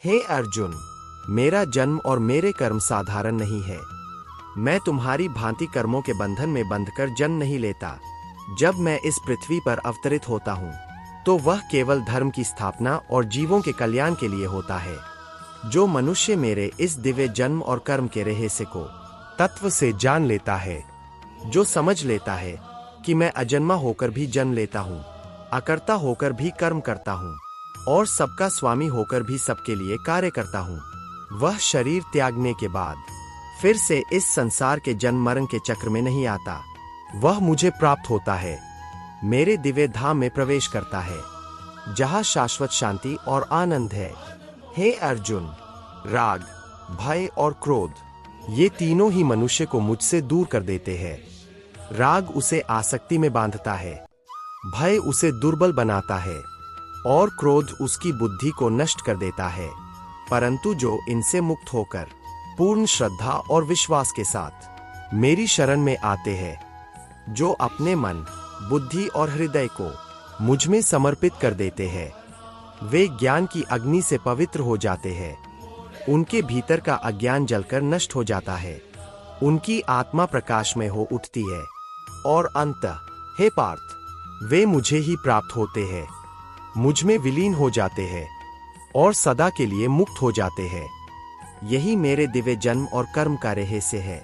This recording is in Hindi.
हे अर्जुन, मेरा जन्म और मेरे कर्म साधारण नहीं है। मैं तुम्हारी भांति कर्मों के बंधन में बंधकर जन्म नहीं लेता। जब मैं इस पृथ्वी पर अवतरित होता हूँ तो वह केवल धर्म की स्थापना और जीवों के कल्याण के लिए होता है। जो मनुष्य मेरे इस दिव्य जन्म और कर्म के रहस्य को तत्व से जान लेता है, जो समझ लेता है कि मैं अजन्मा होकर भी जन्म लेता हूँ, अकर्ता होकर भी कर्म करता हूँ और सबका स्वामी होकर भी सबके लिए कार्य करता हूँ, वह शरीर त्यागने के बाद फिर से इस संसार के जन्म मरण के चक्र में नहीं आता। वह मुझे प्राप्त होता है, मेरे दिव्य धाम में प्रवेश करता है, जहाँ शाश्वत शांति और आनंद है। हे अर्जुन, राग, भय और क्रोध, ये तीनों ही मनुष्य को मुझसे दूर कर देते हैं। राग उसे आसक्ति में बांधता है, भय उसे दुर्बल बनाता है और क्रोध उसकी बुद्धि को नष्ट कर देता है। परंतु जो इनसे मुक्त होकर पूर्ण श्रद्धा और विश्वास के साथ मेरी शरण में आते हैं, जो अपने मन, बुद्धि और हृदय को मुझ में समर्पित कर देते हैं, वे ज्ञान की अग्नि से पवित्र हो जाते हैं। उनके भीतर का अज्ञान जलकर नष्ट हो जाता है, उनकी आत्मा प्रकाश में हो उठती है और अंततः, हे पार्थ, वे मुझे ही प्राप्त होते हैं, मुझ में विलीन हो जाते हैं और सदा के लिए मुक्त हो जाते हैं। यही मेरे दिव्य जन्म और कर्म का रहस्य है।